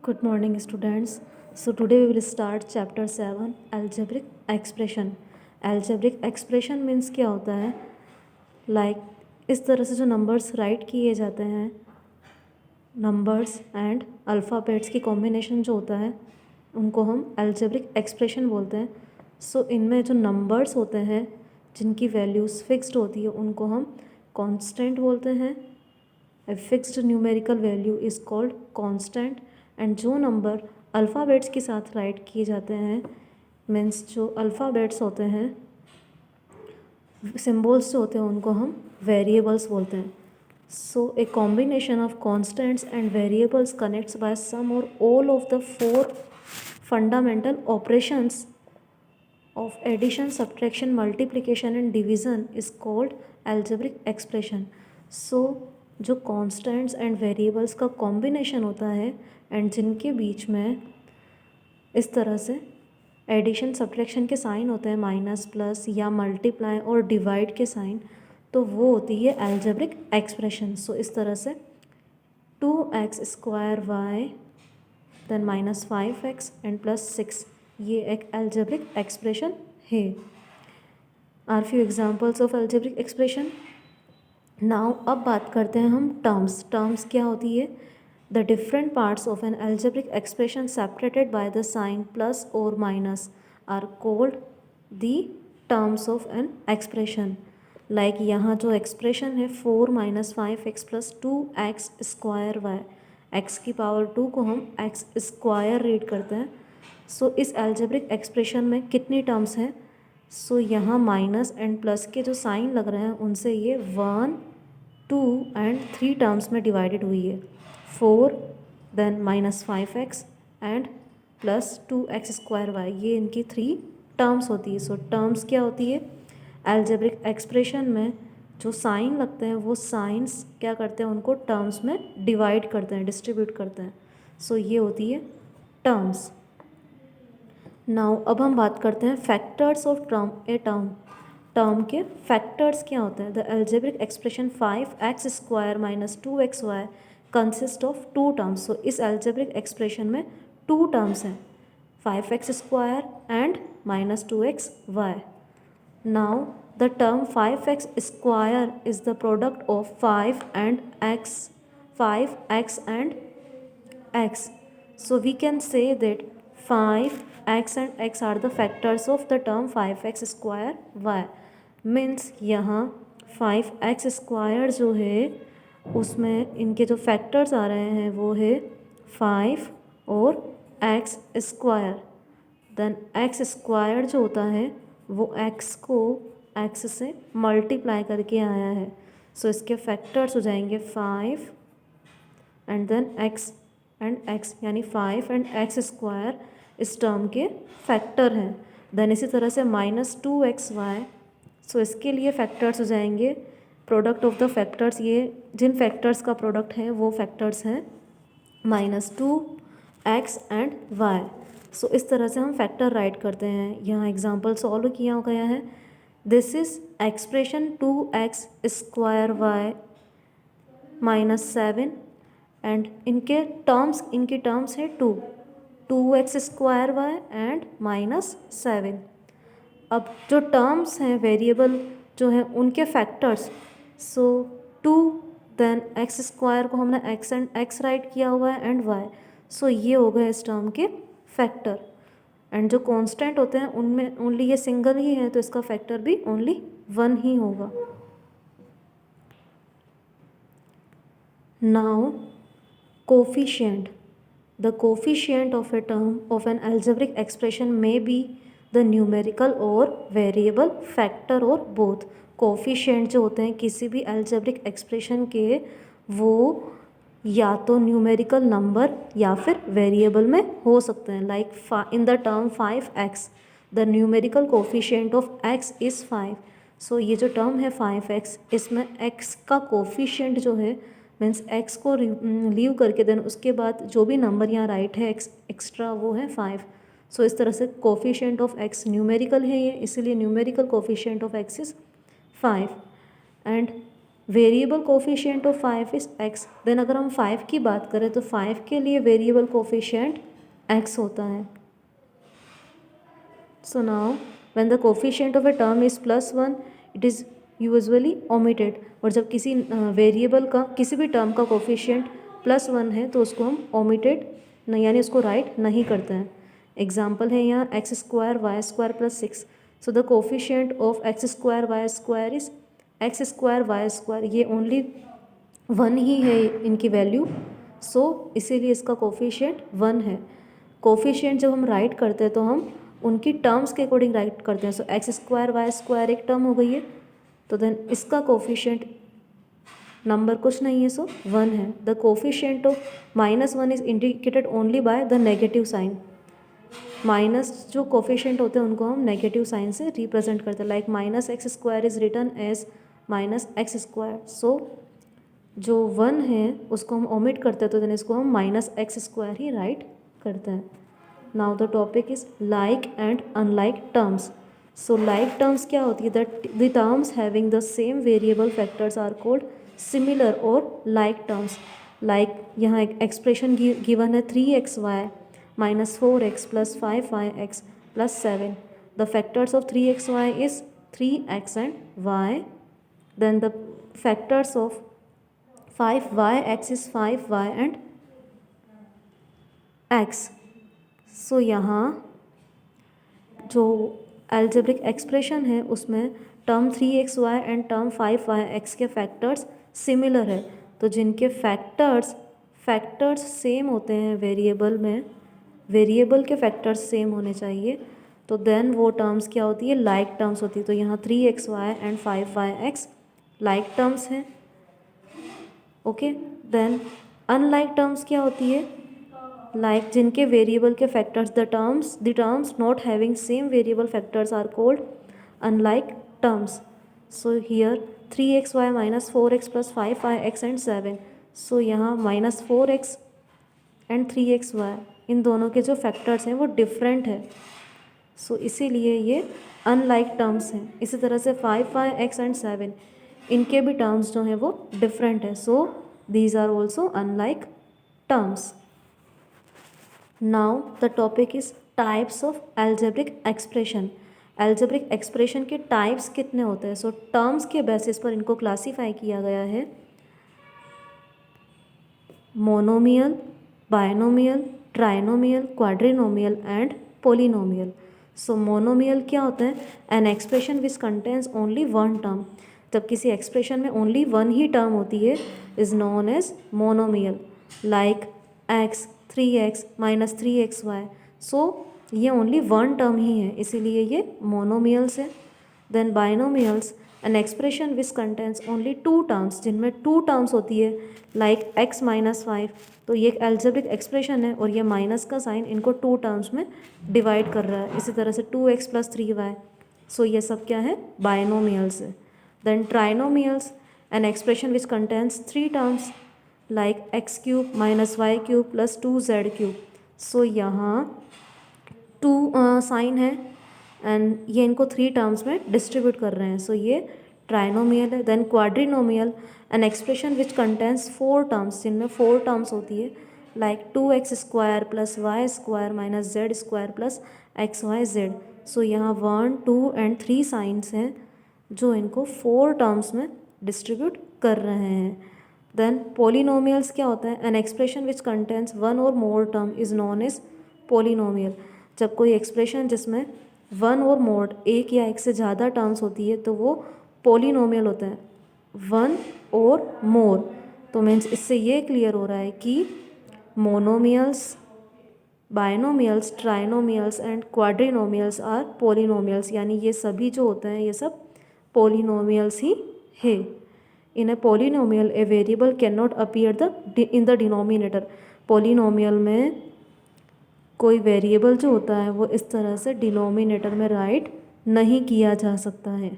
Good morning, students. So today we will start chapter 7 algebraic expression. Algebraic expression means क्या होता है? इस तरह से जो नंबर्स राइट किए जाते हैं, नंबर्स एंड अल्फ़ाबेट्स की कॉम्बिनेशन जो होता है उनको हम algebraic expression बोलते हैं. सो इनमें जो नंबर्स होते हैं जिनकी वैल्यूज़ फिक्स्ड होती है उनको हम कांस्टेंट बोलते हैं. A fixed numerical value is called constant. And जो नंबर अल्फ़ाबेट्स के साथ राइट किए जाते हैं मीन्स जो अल्फ़ाबेट्स होते हैं, सिम्बल्स जो होते हैं उनको हम वेरिएबल्स बोलते हैं. So a combination of constants and variables connects by some or all of the 4 fundamental operations of addition, subtraction, multiplication and division is called algebraic expression. So जो constants and variables का combination होता है and जिनके बीच में इस तरह से addition subtraction के साइन होते हैं, माइनस प्लस या मल्टीप्लाई और डिवाइड के साइन, तो वो होती है algebraic expression. सो इस तरह से 2x² y then -5x and +6 ये एक algebraic expression है. Are few examples of algebraic expression. Now अब बात करते हैं हम टर्म्स क्या होती है? The different parts of an algebraic expression separated by the sign plus or minus are called the terms of an expression. Like यहाँ जो एक्सप्रेशन है 4 - 5x + 2x² y, x की पावर 2 को हम x² रीड करते हैं. सो इस algebraic एक्सप्रेशन में कितनी टर्म्स हैं? सो यहाँ माइनस एंड प्लस के जो साइन लग रहे हैं उनसे ये 1, 2 एंड 3 टर्म्स में डिवाइडेड हुई है. 4 then -5x and +2x² y, ये इनकी 3 टर्म्स होती है. सो टर्म्स क्या होती है? algebraic एक्सप्रेशन में जो साइन लगते हैं वो साइंस क्या करते हैं, उनको टर्म्स में डिवाइड करते हैं, डिस्ट्रीब्यूट करते हैं. सो ये होती है टर्म्स. नाउ अब हम बात करते हैं फैक्टर्स ऑफ टर्म के फैक्टर्स क्या होते हैं? The algebraic expression 5x² - 2xy consist of 2 terms. So इस algebraic एक्सप्रेशन में 2 टर्म्स हैं, 5x² and -2xy. Now the term 5x² is the product of 5x and x. So we can say that 5x and x are the factors of the term 5x² y. Means यहाँ 5x² जो है उसमें इनके जो factors आ रहे हैं वो है 5 और x². देन x² जो होता है वो x को x से मल्टीप्लाई करके आया है. सो इसके फैक्टर्स हो जाएंगे 5 and then x and x, यानी 5 एंड x² इस टर्म के फैक्टर हैं. देन इसी तरह से -2xy, सो इसके लिए फैक्टर्स हो जाएंगे प्रोडक्ट ऑफ द फैक्टर्स. ये जिन फैक्टर्स का प्रोडक्ट है वो फैक्टर्स हैं -2x एंड y. सो इस तरह से हम फैक्टर राइट करते हैं. यहाँ एग्जांपल सॉल्व किया गया है. This is expression 2x² y -7 and इनकी टर्म्स है 2x² y एंड -7. अब जो टर्म्स हैं वेरिएबल जो है उनके फैक्टर्स, सो 2 देन x² को हमने x एंड x राइट किया हुआ है एंड y. सो ये हो गए इस टर्म के फैक्टर. एंड जो कांस्टेंट होते हैं उनमें ओनली ये सिंगल ही है तो इसका फैक्टर भी ओनली 1 ही होगा. Now coefficient. The coefficient of a term of an algebraic expression may be the numerical or variable factor or both. Coefficient जो होते हैं किसी भी algebraic expression के वो या तो न्यूमेरिकल नंबर या फिर वेरिएबल में हो सकते हैं. Like in the term 5x the numerical coefficient of x is 5. सो ये जो टर्म है 5x, इसमें x का कोफिशिएंट जो है मीन्स x को लीव करके देन उसके बाद जो भी नंबर यहाँ राइट है एक्स्ट्रा वो है 5. सो इस तरह से कोफिशिएंट ऑफ x न्यूमेरिकल है ये, इसीलिए numerical coefficient of x is 5. And variable coefficient of 5 is x। Then अगर हम 5 की बात करें तो 5 के लिए वेरिएबल कोफिशिएंट x होता है। So now when the coefficient of a term is +1 it is usually omitted. और जब किसी वेरिएबल का किसी भी टर्म का कोफिशिएंट +1 है तो उसको हम ओमिटेड यानी उसको राइट नहीं करते हैं। एग्जाम्पल है यहाँ x² y² +6। So the coefficient of x² y² is x² y²। ये ओनली 1 ही है इनकी वैल्यू, सो इसीलिए इसका कोफिशिएंट 1 है। कोफिशिएंट जब हम राइट करते हैं तो हम उनकी टर्म्स के अकॉर्डिंग राइट करते हैं। सो x² y² एक टर्म हो गई है, तो देन इसका कोफिशिएंट नंबर कुछ नहीं है, सो 1 है। The coefficient of -1 is indicated only by the negative sign. Minus जो कोफिशिएंट होते हैं उनको हम नेगेटिव साइन से रिप्रेजेंट करते हैं, like -x² is written as -x²। So जो 1 है उसको हम ओमिट करते हैं तो देन इसको हम -x² ही राइट करते हैं। Now the topic is like and unlike terms. So like terms क्या होती है? That the terms having the same variable factors are called similar और लाइक टर्म्स। लाइक यहाँ एक एक्सप्रेशन गिवन है 3xy -4x + 5yx + 7. The factors of 3xy is 3x and y. Then the factors of 5yx is 5y and x. So यहाँ जो algebraic expression है उसमें term 3xy and term 5yx के factors similar है। तो जिनके factors same होते हैं वेरिएबल में, वेरिएबल के फैक्टर्स सेम होने चाहिए, तो देन वो टर्म्स क्या होती है? लाइक टर्म्स होती है। तो यहाँ 3xy and 5yx like terms हैं। ओके, देन अनलाइक टर्म्स क्या होती है? लाइक जिनके वेरिएबल के factors the terms not having same variable factors are called unlike terms. So here 3xy -4x + 5yx and 7। सो यहाँ -4x एंड 3xy इन दोनों के जो फैक्टर्स हैं वो डिफरेंट है, सो इसीलिए ये अनलाइक टर्म्स हैं। इसी तरह से 5yx एंड 7 इनके भी टर्म्स जो हैं वो डिफरेंट है, so these are also unlike terms. Now the topic is types of algebraic expression. Algebraic expression के टाइप्स कितने होते हैं? सो टर्म्स के बेसिस पर इनको क्लासीफाई किया गया है। Monomial, binomial, trinomial, quadrinomial and polynomial. So monomial क्या होता है? An expression which contains only one term. जब किसी एक्सप्रेशन में ओनली वन ही टर्म होती है is known as monomial, like x 3x -3xy। So ये ओनली वन टर्म ही है, इसीलिए ये मोनोमियल्स है। Then binomials, an expression which contains only two terms, जिनमें टू टर्म्स होती है, लाइक x -5। तो ये एक एल्जेब्रिक एक्सप्रेशन है और ये माइनस का साइन इनको टू टर्म्स में डिवाइड कर रहा है। इसी तरह से 2x + 3y। सो ये सब क्या है? बाइनोमियल्स है। Then trinomials, an expression which contains three terms, like x³ -y³ + 2z³। So यहाँ टू साइन है एंड ये इनको थ्री टर्म्स में डिस्ट्रीब्यूट कर रहे हैं, सो ये ट्राइनोमियल है। Then quadrinomial, an expression which contains four terms, जिनमें फोर टर्म्स होती है, like 2x² + y² - z² + xyz। सो यहाँ 1, 2 एंड 3 साइंस हैं जो इनको फोर टर्म्स में डिस्ट्रीब्यूट कर रहे हैं। देन पोलिनोमियल्स क्या होता है? An expression which contains one or more term is known as polynomial. जब कोई एक्सप्रेशन जिसमें वन और मोर, एक या एक से ज़्यादा टर्म्स होती है, तो वो पोलिनोमियल होता है, वन और मोर। तो मीन्स इससे ये क्लियर हो रहा है कि monomials, binomials, trinomials and quadrinomials are polynomials, यानी ये सभी जो होते हैं ये सब पोलिनोमियल्स ही है। In a polynomial a variable can not appear in the denominator. Polynomial में कोई वेरिएबल जो होता है वो इस तरह से डिनोमिनेटर में राइट नहीं किया जा सकता है।